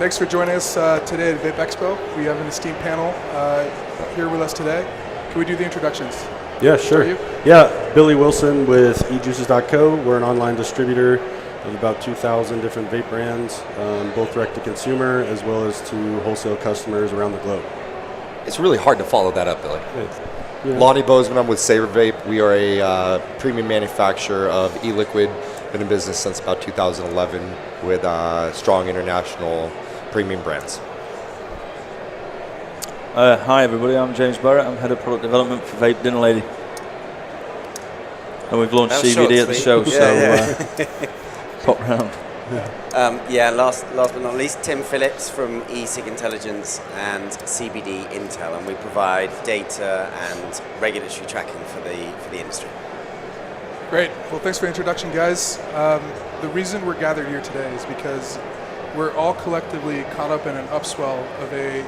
Thanks for joining us today at VapExpo. We have an esteemed panel here with us today. Can we do the introductions? Yeah, sure. Yeah, Billy Wilson with ejuices.co. We're an online distributor of about 2,000 different vape brands, both direct to consumer as well as to wholesale customers around the globe. It's really hard to follow that up, Billy. Yeah. Lonnie Boseman, I'm with Saber Vape. We are a premium manufacturer of e-liquid. Been in business since about 2011 with strong international premium brands. Hi everybody, I'm James Barret. I'm head of product development for Vape Dinner Lady. And we've launched CBD at the show, pop round. Last but not least, Tim Phillips from eSig Intelligence and CBD Intel, and we provide data and regulatory tracking for the industry. Great. Well, thanks for the introduction, guys. The reason we're gathered here today is because we're all collectively caught up in an upswell of a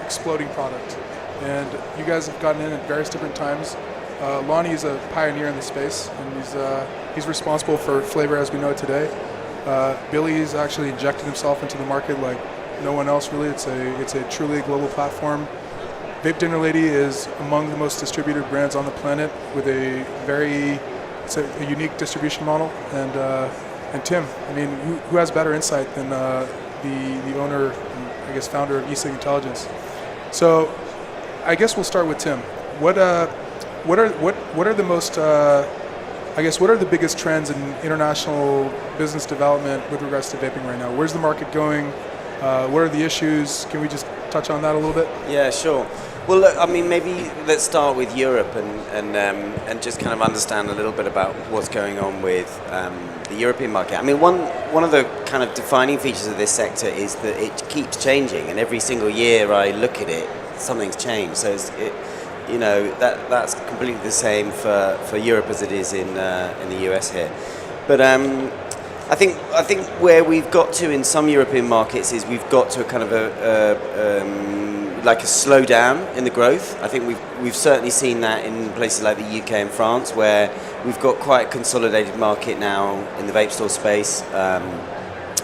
exploding product, and you guys have gotten in at various different times. Lonnie is a pioneer in the space, and he's responsible for flavor as we know it today. Billy's actually injected himself into the market like no one else really. It's a truly global platform. Vape Dinner Lady is among the most distributed brands on the planet with a unique distribution model. And Tim, I mean, who has better insight than the owner and I guess founder of eSig Intelligence? So I guess we'll start with Tim. What are the most what are the biggest trends in international business development with regards to vaping right now? Where's the market going? What are the issues? Can we just touch on that a little bit? Yeah, sure. Well, look, I mean, maybe let's start with Europe and just kind of understand a little bit about what's going on with the European market. I mean, one of the kind of defining features of this sector is that it keeps changing, and every single year I look at it, something's changed. So that's completely the same for Europe as it is in the US here. But I think where we've got to in some European markets is we've got to a kind of a slowdown in the growth. I think we've certainly seen that in places like the UK and France, where we've got quite a consolidated market now in the vape store space.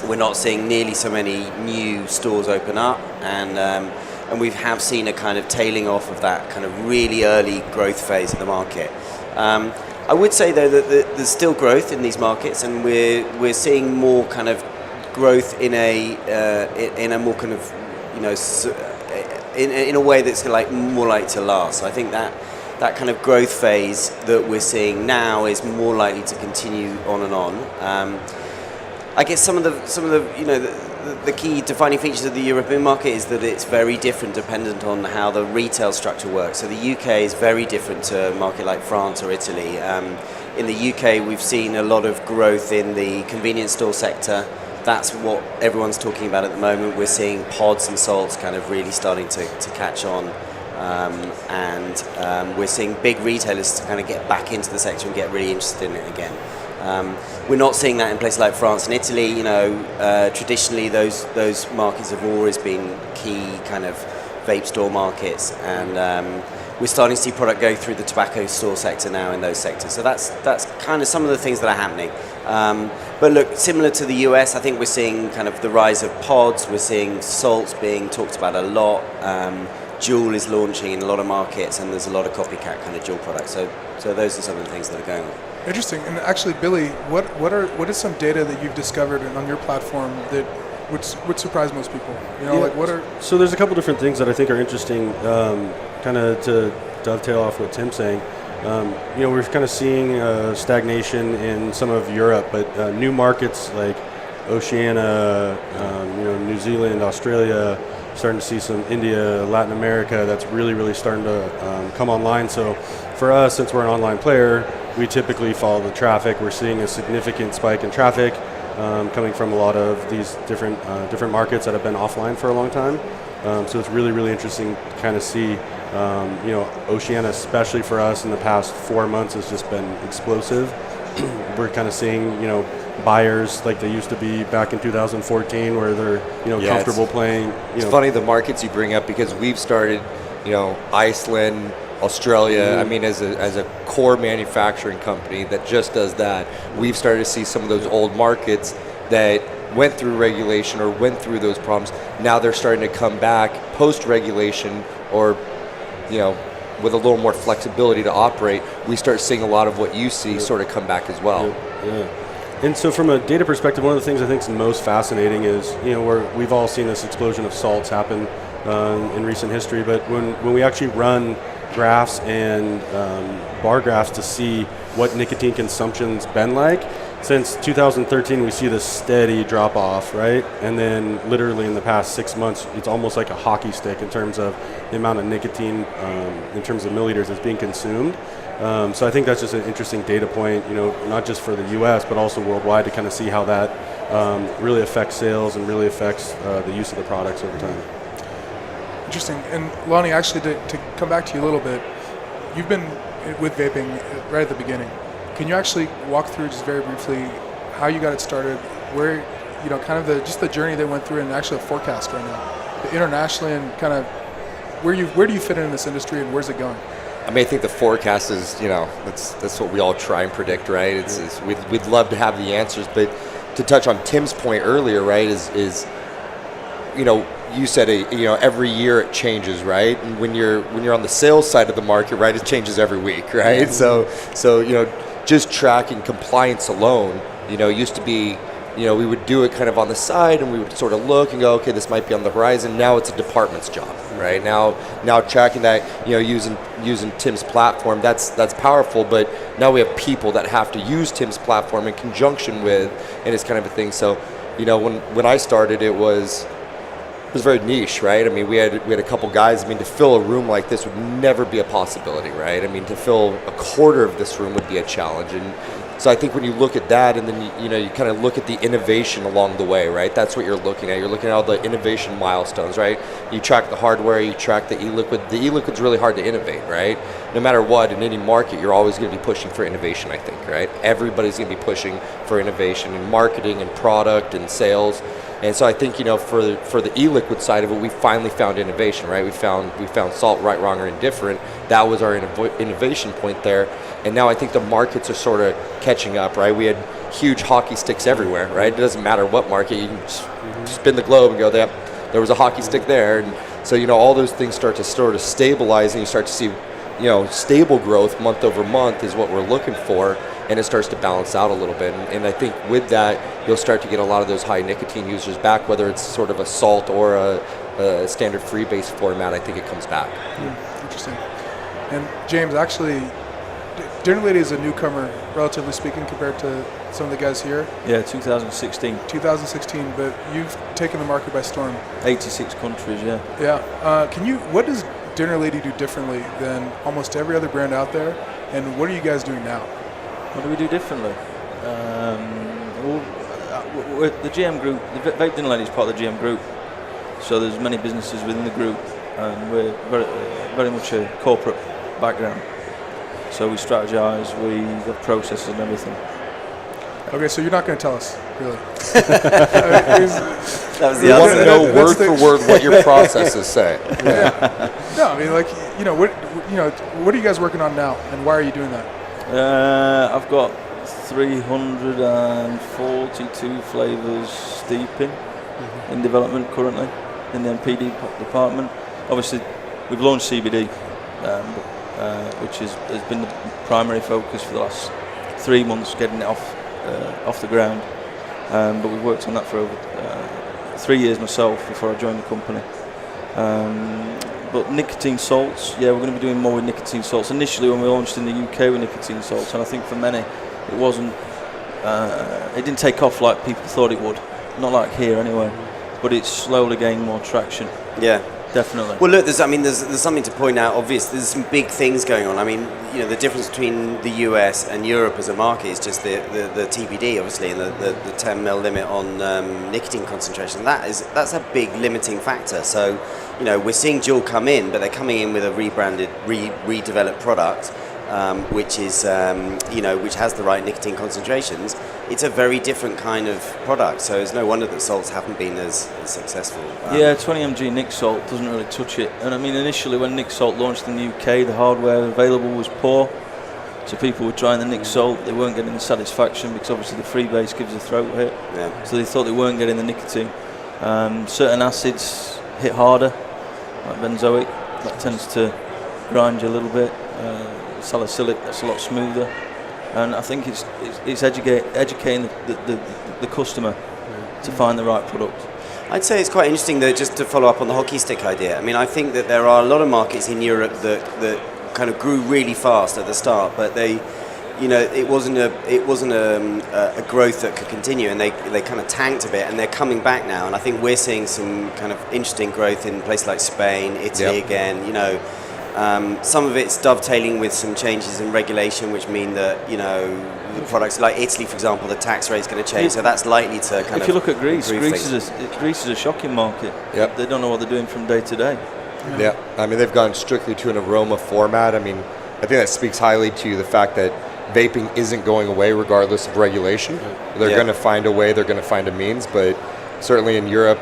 We're not seeing nearly so many new stores open up, and we have seen a kind of tailing off of that kind of really early growth phase of the market. I would say though that there's still growth in these markets, and we're seeing more kind of growth in a more kind of in a way that's like more likely to last. So I think that kind of growth phase that we're seeing now is more likely to continue on and on. I guess some of the key defining features of the European market is that it's very different dependent on how the retail structure works. So the UK is very different to a market like France or Italy. In the UK, we've seen a lot of growth in the convenience store sector. That's what everyone's talking about at the moment. We're seeing pods and salts kind of really starting to catch on. And we're seeing big retailers to kind of get back into the sector and get really interested in it again. We're not seeing that in places like France and Italy. Traditionally those markets have always been key kind of vape store markets, and we're starting to see product go through the tobacco store sector now in those sectors. So that's kind of some of the things that are happening. But look, similar to the US, I think we're seeing kind of the rise of pods. We're seeing salts being talked about a lot. Juul is launching in a lot of markets, and there's a lot of copycat kind of Juul products. So those are some of the things that are going on. Interesting. And actually, Billy, what is some data that you've discovered on your platform that would surprise most people? So there's a couple different things that I think are interesting, kind of to dovetail off what Tim's saying. We're kind of seeing stagnation in some of Europe, but new markets like Oceania, New Zealand, Australia, starting to see some India, Latin America, that's really, really starting to come online. So for us, since we're an online player, we typically follow the traffic. We're seeing a significant spike in traffic coming from a lot of these different markets that have been offline for a long time. So it's really, really interesting to kind of see, Oceania, especially for us in the past 4 months, has just been explosive. We're kind of seeing, buyers like they used to be back in 2014, where they're comfortable playing. It's funny the markets you bring up, because we've started, Iceland, Australia. I mean, as a core manufacturing company that just does that, we've started to see some of those old markets that went through regulation or went through those problems, now they're starting to come back post-regulation or, with a little more flexibility to operate. We start seeing a lot of what you see sort of come back as well. Yeah. And so from a data perspective, one of the things I think is most fascinating is, we've all seen this explosion of salts happen in recent history, but when we actually run graphs and bar graphs to see what nicotine consumption's been like, since 2013 we see this steady drop off, right? And then literally in the past 6 months, it's almost like a hockey stick in terms of the amount of nicotine in terms of milliliters that's being consumed. So I think that's just an interesting data point, not just for the U.S., but also worldwide, to kind of see how that really affects sales and really affects the use of the products over time. Interesting. And Lonnie, actually, to come back to you a little bit, you've been with vaping right at the beginning. Can you actually walk through just very briefly how you got it started, where, kind of just the journey that went through, and actually a forecast right now, internationally, and kind of where do you fit in this industry and where's it going? I mean, I think the forecast is, that's what we all try and predict, right? We'd love to have the answers, but to touch on Tim's point earlier, right, is you said every year it changes, right? And when you're on the sales side of the market, right, it changes every week, right? Mm-hmm. So just tracking compliance alone, used to be, we would do it kind of on the side, and we would sort of look and go, okay, this might be on the horizon. Now it's a department's job, right? Now tracking that, using Tim's platform, that's powerful. But now we have people that have to use Tim's platform in conjunction with, and it's kind of a thing. So, when I started, it was very niche, right? I mean, we had a couple guys. I mean, to fill a room like this would never be a possibility, right? I mean, to fill a quarter of this room would be a challenge. And so I think when you look at that, and then you kind of look at the innovation along the way, right? That's what you're looking at. You're looking at all the innovation milestones, right? You track the hardware, you track the e-liquid. The e-liquid's really hard to innovate, right? No matter what, in any market, you're always going to be pushing for innovation, I think, right? Everybody's going to be pushing for innovation in marketing and product and sales. And so I think, for the e-liquid side of it, we finally found innovation, right? We found salt, right, wrong, or indifferent. That was our innovation point there. And now I think the markets are sort of catching up, right? We had huge hockey sticks everywhere, right? It doesn't matter what market. You can just spin the globe and go, there was a hockey stick there. And so, all those things start to sort of stabilize, and you start to see, stable growth month over month is what we're looking for. And it starts to balance out a little bit. And I think with that, you'll start to get a lot of those high nicotine users back, whether it's sort of a salt or a standard free-based format. I think it comes back. Interesting. And James, actually, Dinner Lady is a newcomer, relatively speaking, compared to some of the guys here. Yeah, 2016. 2016, but you've taken the market by storm. 86 countries, yeah. Yeah. What does Dinner Lady do differently than almost every other brand out there? And what are you guys doing now? What do we do differently? The GM group, the Vape Dinner Lady is part of the GM group, so there's many businesses within the group, and we're very much a corporate background. So we strategize, we have processes and everything. Okay, so you're not going to tell us, really? That was the we want answer. to know word for word what your processes say. Yeah. No, I mean, what are you guys working on now, and why are you doing that? I've got 342 flavours steeping in development currently in the MPD department. Obviously, we've launched CBD, which has been the primary focus for the last 3 months, getting it off the ground. But we've worked on that for over 3 years myself before I joined the company. But nicotine salts, we're going to be doing more with nicotine salts. Initially, when we launched in the UK with nicotine salts, and I think for many, it didn't take off like people thought it would. Not like here anyway, but it's slowly gaining more traction. Yeah. Definitely. Well, look, there's something to point out. Obviously, there's some big things going on. I mean, the difference between the US and Europe as a market is just the TBD, obviously, and the 10 ml limit on nicotine concentration. That's a big limiting factor. So, we're seeing Juul come in, but they're coming in with a rebranded, redeveloped product, which is, which has the right nicotine concentrations. It's a very different kind of product, so it's no wonder that salts haven't been as successful. 20 mg Nic Salt doesn't really touch it. And I mean, initially when Nic Salt launched in the UK, the hardware available was poor. So people were trying the Nic Salt, they weren't getting the satisfaction because obviously the freebase gives a throat hit. Yeah. So they thought they weren't getting the nicotine. Certain acids hit harder, like benzoic, that tends to grind you a little bit. Salicylic, that's a lot smoother. And I think it's educating the customer to find the right product. I'd say it's quite interesting, though, just to follow up on the hockey stick idea. I mean, I think that there are a lot of markets in Europe that kind of grew really fast at the start, but they, it wasn't a growth that could continue, and they kind of tanked a bit, and they're coming back now. And I think we're seeing some kind of interesting growth in places like Spain, Italy again. Some of it's dovetailing with some changes in regulation, which mean that the products like Italy, for example, the tax rate's going to change, so that's likely to kind of. If you look at Greece, Greece is a shocking market. Yep. They don't know what they're doing from day to day. Yeah, I mean, they've gone strictly to an aroma format. I mean, I think that speaks highly to the fact that vaping isn't going away regardless of regulation. They're going to find a way, they're going to find a means, but certainly in Europe,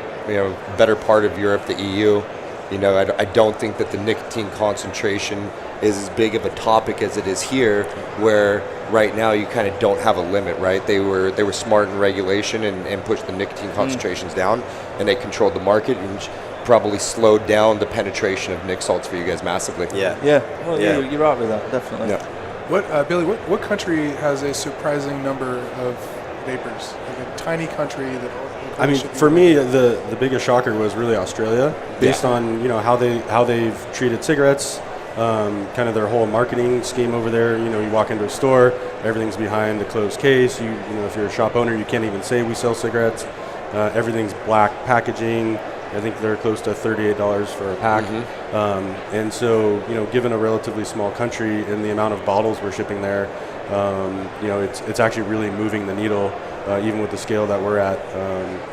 better part of Europe, the EU, I don't think that the nicotine concentration is as big of a topic as it is here, where right now you kind of don't have a limit, right? They were smart in regulation and pushed the nicotine concentrations down, and they controlled the market, which probably slowed down the penetration of Nic Salts for you guys massively. Yeah. Well, you're right with that, definitely. Yeah. What, Billy? What country has a surprising number of vapors? Like a tiny country that. I mean, for me, the biggest shocker was really Australia, based on how they've treated cigarettes, kind of their whole marketing scheme over there. You walk into a store, everything's behind a closed case. If you're a shop owner, you can't even say we sell cigarettes. Everything's black packaging. I think they're close to $38 for a pack. And so, given a relatively small country and the amount of bottles we're shipping there, it's actually really moving the needle, even with the scale that we're at.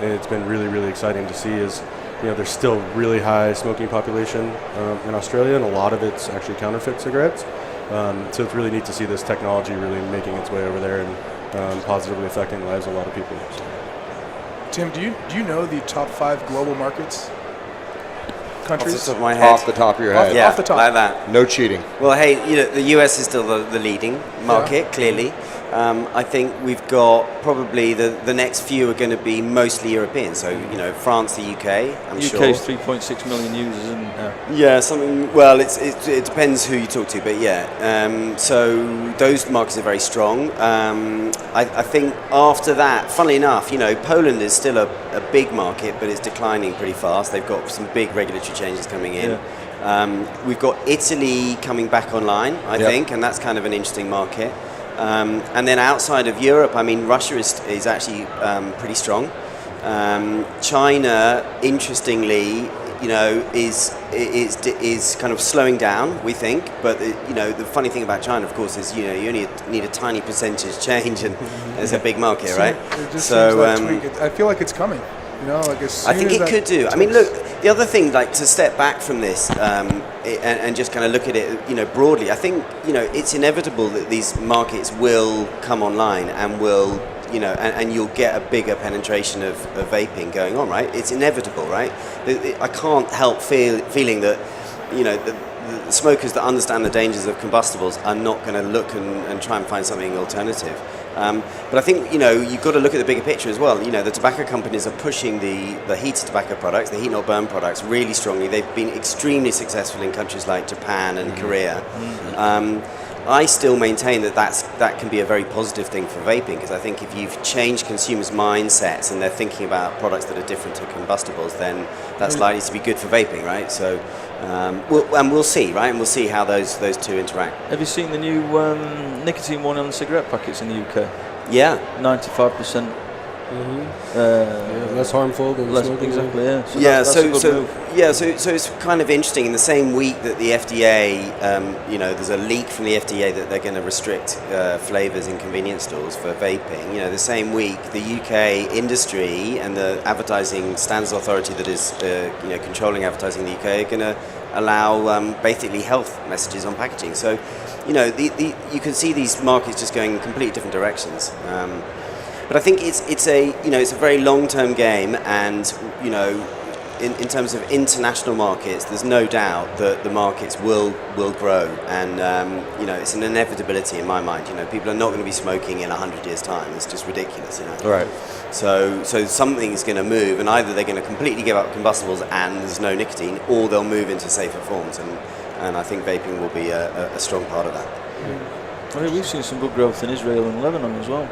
And it's been really, really exciting to see there's still really high smoking population in Australia, and a lot of it's actually counterfeit cigarettes. So it's really neat to see this technology really making its way over there and positively affecting the lives of a lot of people. Tim, do you know the top 5 global markets? Countries? Off the top of my head. Off the top of your head. Yeah, off the top. like that. No cheating. Well, hey, the US is still the leading market, clearly. I think we've got probably the next few are going to be mostly European. So, France, the UK, I'm sure. UK's 3.6 million users, isn't it? Yeah, something. Well, it depends who you talk to, but yeah. So those markets are very strong. I think after that, funnily enough, Poland is still a big market, but it's declining pretty fast. They've got some big regulatory changes coming in. Yeah. We've got Italy coming back online, I think, and that's kind of an interesting market. And then outside of Europe, I mean, Russia is actually pretty strong. China, interestingly, is kind of slowing down, we think. But the funny thing about China, of course, is you only need a tiny percentage change, and it's a big market, right? It just seems like I feel like it's coming. I think it could do. I mean, look, the other thing, to step back from this and just kind of look at it, broadly, I think, it's inevitable that these markets will come online and will, and you'll get a bigger penetration of vaping going on, right? It's inevitable, right? I can't help feeling that, the smokers that understand the dangers of combustibles are not going to look and try and find something alternative. But I think, you've got to look at the bigger picture as well. The tobacco companies are pushing the heated tobacco products, the heat not burn products, really strongly. They've been extremely successful in countries like Japan and Korea. I still maintain that can be a very positive thing for vaping, because I think if you've changed consumers' mindsets and they're thinking about products that are different to combustibles, then that's likely to be good for vaping, right? So, we'll see, right? And we'll see how those two interact. Have you seen the new nicotine warning on cigarette packets in the UK? Yeah. 95%. Less harmful than smoking. Exactly, yeah. So it's kind of interesting. In the same week that the FDA, there's a leak from the FDA that they're going to restrict flavours in convenience stores for vaping. The same week, the UK industry and the Advertising Standards Authority that is, controlling advertising in the UK are going to allow basically health messages on packaging. So, you can see these markets just going in completely different directions. But I think it's a very long-term game, and in terms of international markets, there's no doubt that the markets will grow, and it's an inevitability in my mind. People are not going to be smoking in 100 years' time. It's just ridiculous. Right. So something's going to move, and either they're going to completely give up combustibles and there's no nicotine, or they'll move into safer forms, and I think vaping will be a strong part of that. I mean, we've seen some good growth in Israel and Lebanon as well.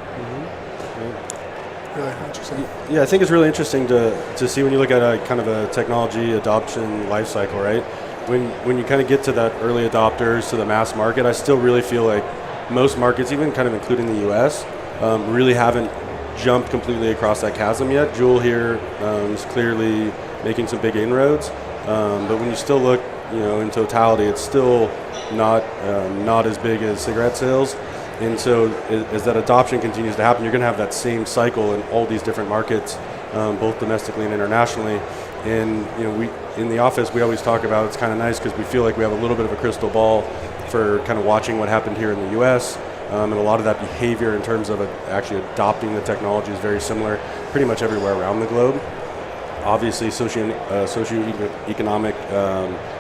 Really interesting. Yeah, I think it's really interesting to see when you look at a kind of a technology adoption life cycle, right? When you kind of get to that early adopters to the mass market, I still really feel like most markets, even kind of including the U.S., really haven't jumped completely across that chasm yet. Juul here is clearly making some big inroads, but when you still look, in totality, it's still not as big as cigarette sales. And so as that adoption continues to happen, you're going to have that same cycle in all these different markets, both domestically and internationally. And we in the office, we always talk about it's kind of nice because we feel like we have a little bit of a crystal ball for kind of watching what happened here in the U.S. And a lot of that behavior in terms of actually adopting the technology is very similar pretty much everywhere around the globe. Obviously, socioeconomic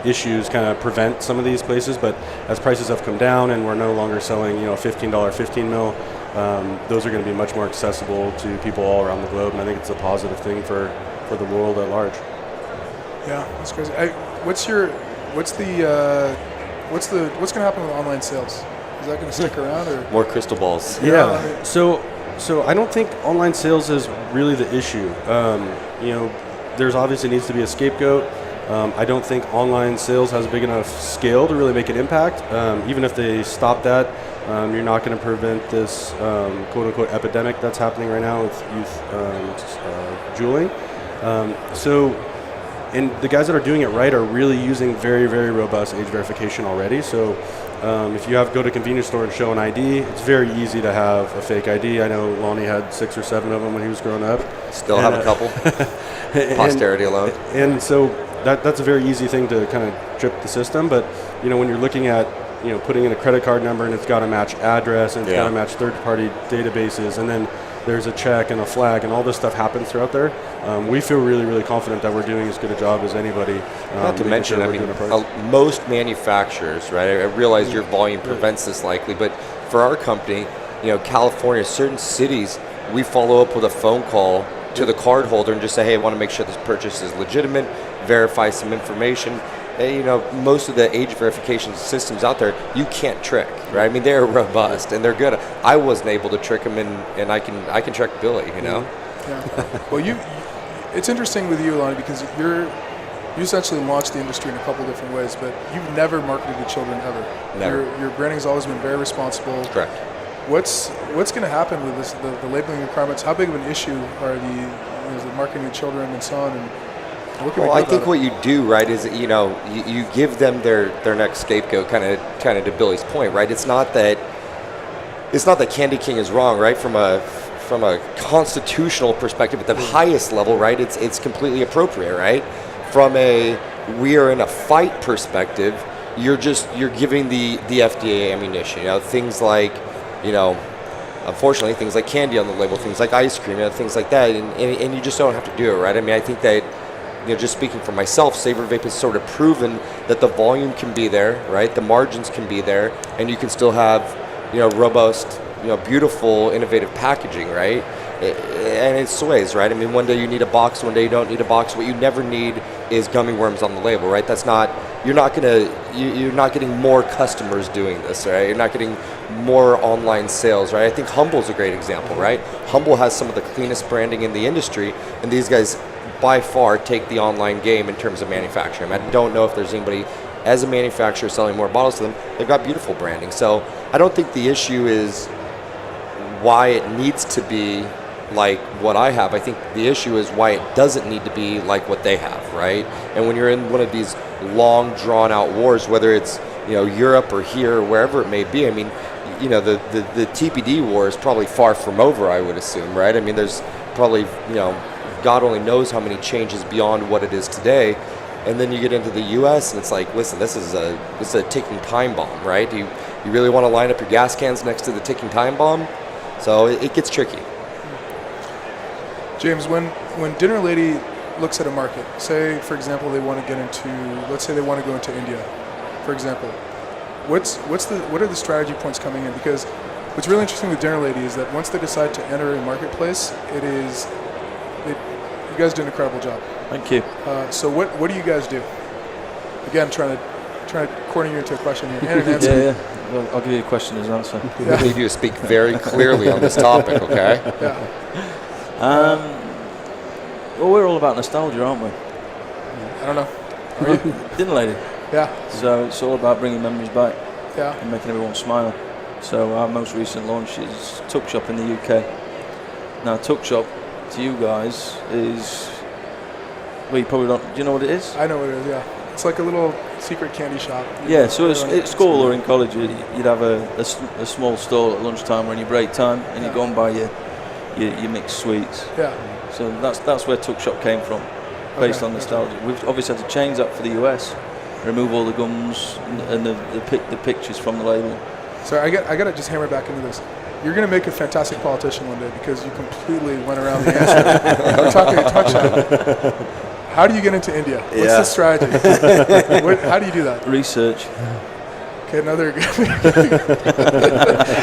issues kind of prevent some of these places, but as prices have come down and we're no longer selling, $15 15 mil, those are going to be much more accessible to people all around the globe, and I think it's a positive thing for the world at large. Yeah, that's crazy. What's going to happen with online sales? Is that going to stick around, or More crystal balls. Yeah. So I don't think online sales is really the issue. There's obviously needs to be a scapegoat. I don't think online sales has a big enough scale to really make an impact. Even if they stop that, you're not going to prevent this quote-unquote epidemic that's happening right now with youth juuling. And the guys that are doing it right are really using very, very robust age verification already. So if you go to a convenience store and show an ID, it's very easy to have a fake ID. I know Lonnie had 6 or 7 of them when he was growing up. Still have a couple. Posterity alone. And so that's a very easy thing to kind of trip the system. But when you're looking at putting in a credit card number and it's got to match address and it's got to match third-party databases, and then there's a check and a flag and all this stuff happens throughout there. We feel really, really confident that we're doing as good a job as anybody. Not to mention, most manufacturers, right? I realize your volume prevents this likely, but for our company, California, certain cities, we follow up with a phone call to the card holder and just say, hey, I want to make sure this purchase is legitimate, verify some information. And, most of the age verification systems out there, you can't trick, right? I mean, they're robust and they're good. I wasn't able to trick them, and I can trick Billy, Yeah. Well, it's interesting with you, Lonnie, because you essentially launched the industry in a couple different ways, but you've never marketed to children ever. Never. Your branding's always been very responsible. Correct. What's going to happen with this? The labeling requirements. How big of an issue are the marketing to children and so on? And well, I think what you do, right, is you give them their next scapegoat, kind of to Billy's point, right? It's not that Candy King is wrong, right? From a constitutional perspective, at the highest level, right? It's completely appropriate, right? From a we are in a fight perspective, you're giving the FDA ammunition. Things like unfortunately, things like candy on the label, things like ice cream, things like that, and you just don't have to do it, right? I mean, I think that, just speaking for myself, Savor Vape has sort of proven that the volume can be there, right? The margins can be there, and you can still have, robust, beautiful, innovative packaging, right? And it sways, right? I mean, one day you need a box, one day you don't need a box. What you never need is gummy worms on the label, right? You're not getting more customers doing this, right? You're not getting more online sales, right? I think Humble's a great example, right? Humble has some of the cleanest branding in the industry, and these guys by far take the online game in terms of manufacturing. I don't know if there's anybody as a manufacturer selling more bottles to them. They've got beautiful branding. So I don't think the issue is why it needs to be like what I have. I think the issue is why it doesn't need to be like what they have, right? And when you're in one of these long drawn out wars, whether it's Europe or here or wherever it may be, I mean, the TPD war is probably far from over, I would assume, right? I mean, there's probably God only knows how many changes beyond what it is today. And then you get into the U.S. and it's like, listen, this is a ticking time bomb, right? Do you really want to line up your gas cans next to the ticking time bomb? So it gets tricky. James, when Dinner Lady looks at a market, say for example they want to get into, let's say they want to go into India, for example, what are the strategy points coming in? Because what's really interesting with Dinner Lady is that once they decide to enter a marketplace, you guys do an incredible job. Thank you. So what do you guys do? Again, trying to corner you into a question here and an answer. Yeah. Well, I'll give you a question as an answer. We need you to speak very clearly on this topic, okay? Yeah. Well, we're all about nostalgia, aren't we? I don't know. Are you? Dinner Lady. Yeah. So it's all about bringing memories back Yeah. and making everyone smile. So our most recent launch is Tuck Shop in the UK. Now, Tuck Shop to you guys is, well, you probably don't. Do you know what it is? I know what it is. Yeah. It's like a little secret candy shop. Yeah. So at school or in college, you'd have a small stall at lunchtime or in your break time, and you go and buy your mixed sweets. Yeah. So that's where Tuck Shop came from, based on nostalgia. We've obviously had to change that for the US, remove all the gums and the pictures from the label. So I got to just hammer back into this. You're going to make a fantastic politician one day because you completely went around the answer. I'm talking a touchdown. How do you get into India? What's the strategy? How do you do that? Research. Okay, another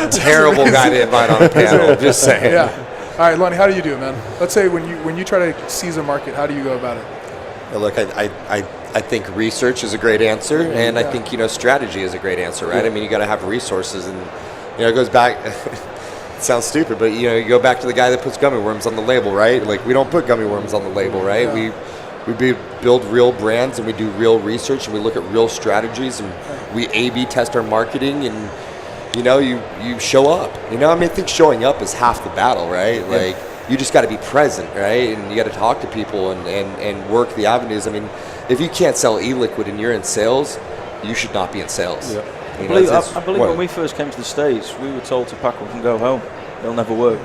Terrible guy to invite on a panel, just saying. Yeah. All right, Lonnie, how do you do it, man? Let's say when you try to seize a market, how do you go about it? Well, look, I think research is a great answer, and I think strategy is a great answer, right? I mean, you got to have resources, and it goes back. It sounds stupid, but you go back to the guy that puts gummy worms on the label, right? Like, we don't put gummy worms on the label, right? Yeah. We build real brands, and we do real research, and we look at real strategies, and we A/B test our marketing, and you show up. I mean, I think showing up is half the battle, right? Yeah. Like, you just got to be present, right? And you got to talk to people and work the avenues. I mean, if you can't sell e-liquid and you're in sales, you should not be in sales. Yeah. I believe when we first came to the States, we were told to pack up and go home. They'll never work.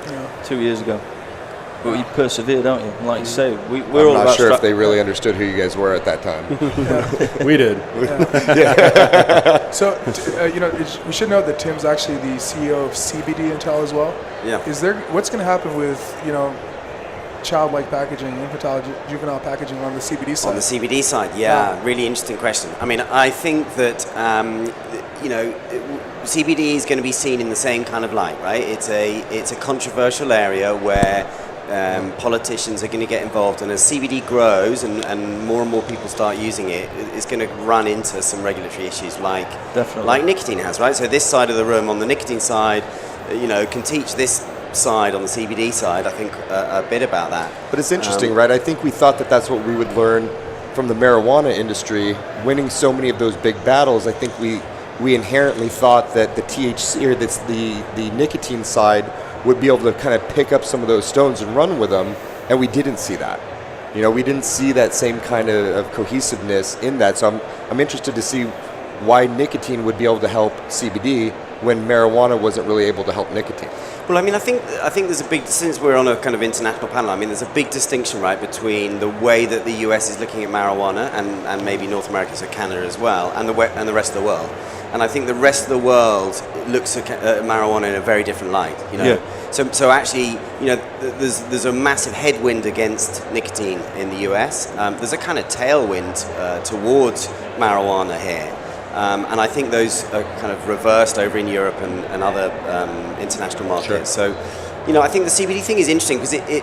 Yeah. 2 years ago. But you persevere, don't you? And like you say, we're all about. I'm not sure if they really understood who you guys were at that time. We did. Yeah. So, we should note that Tim's actually the CEO of CBD Intel as well. Yeah. What's going to happen with childlike packaging, infantile, juvenile packaging on the CBD side? On the CBD side, yeah, really interesting question. I mean, I think that CBD is going to be seen in the same kind of light, right? It's a controversial area where politicians are going to get involved, and as CBD grows and more people start using it, it's going to run into some regulatory issues like nicotine has, right? So this side of the room, on the nicotine side, can teach this side on the CBD side, I think, a bit about that. But it's interesting, right? I think we thought that that's what we would learn from the marijuana industry, winning so many of those big battles. I think we inherently thought that the THC or the nicotine side would be able to kind of pick up some of those stones and run with them, and we didn't see that. We didn't see that same kind of cohesiveness in that. So I'm interested to see why nicotine would be able to help CBD when marijuana wasn't really able to help nicotine. Well, I mean, I think there's a big, since we're on a kind of international panel, I mean, there's a big distinction, right, between the way that the US is looking at marijuana and maybe North America, so Canada as well, and the rest of the world. And I think the rest of the world looks at marijuana in a very different light, Yeah. So actually, there's a massive headwind against nicotine in the US. There's a kind of tailwind towards marijuana here. And I think those are kind of reversed over in Europe and other international markets. Sure. So, I think the CBD thing is interesting because it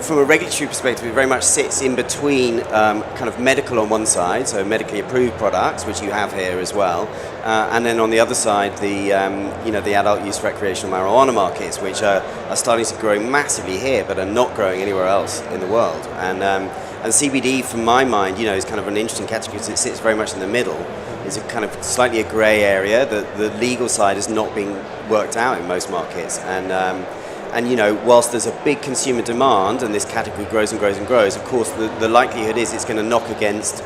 from a regulatory perspective, it very much sits in between kind of medical on one side, so medically approved products, which you have here as well, and then on the other side, the adult use recreational marijuana markets, which are starting to grow massively here, but are not growing anywhere else in the world. And CBD, from my mind, is kind of an interesting category because it sits very much in the middle. It's a kind of slightly a grey area. The legal side is not being worked out in most markets, and whilst there's a big consumer demand and this category grows and grows and grows, of course the likelihood is it's going to knock against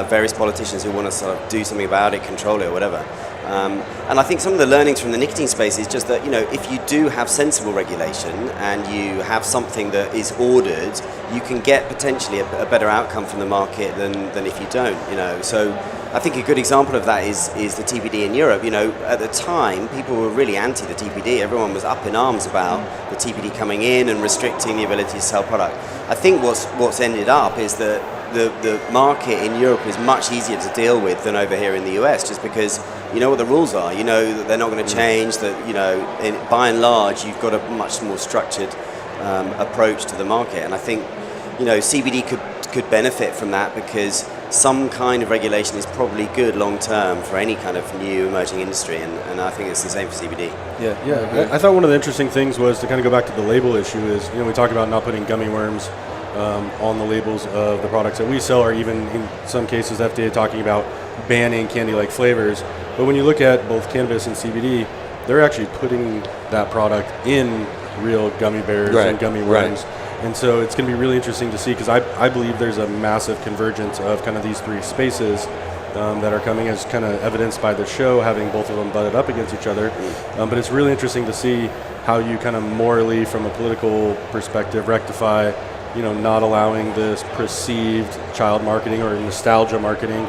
various politicians who want to sort of do something about it, control it, or whatever. And I think some of the learnings from the nicotine space is just that, if you do have sensible regulation and you have something that is ordered, you can get potentially a better outcome from the market than if you don't, So I think a good example of that is the TBD in Europe. At the time, people were really anti the TBD. Everyone was up in arms about the TBD coming in and restricting the ability to sell product. I think what's ended up is that the market in Europe is much easier to deal with than over here in the US, just because you know what the rules are. You know that they're not going to change. That by and large, you've got a much more structured approach to the market, and I think CBD could benefit from that, because some kind of regulation is probably good long term for any kind of new emerging industry, and I think it's the same for CBD. Yeah. I thought one of the interesting things was to kind of go back to the label issue is, we talk about not putting gummy worms on the labels of the products that we sell, or even in some cases FDA talking about banning candy-like flavors. But when you look at both cannabis and CBD, they're actually putting that product in real gummy bears and gummy worms. Right. And so it's going to be really interesting to see, because I believe there's a massive convergence of kind of these three spaces that are coming, as kind of evidenced by the show, having both of them butted up against each other. But it's really interesting to see how you kind of morally, from a political perspective, rectify, not allowing this perceived child marketing or nostalgia marketing,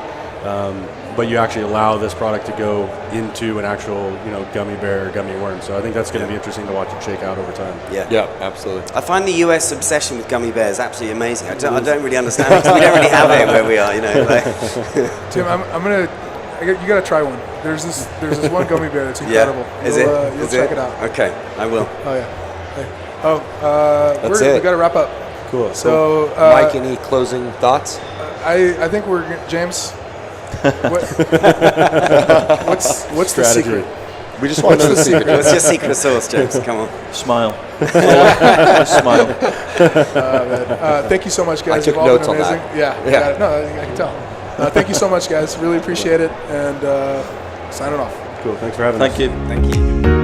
but you actually allow this product to go into an actual, gummy bear or gummy worm. So I think that's going to be interesting to watch it shake out over time. Yeah, absolutely. I find the US obsession with gummy bears absolutely amazing. I don't really understand it, because we don't really have it where we are, Tim, you got to try one. There's this one gummy bear that's incredible. Yeah. Is it? You'll check it out. Okay, I will. Oh yeah. We got to wrap up. Cool. So, Mike, any closing thoughts? I think James. What's the secret? We just want to know the secret. What's your secret sauce, James? Come on. Smile. Smile. Thank you so much, guys. I took You've all notes been on amazing. that. Yeah. No, I can tell. Thank you so much, guys. Really appreciate it. And signing off. Cool. Thanks for having us. Thank you. Thank you.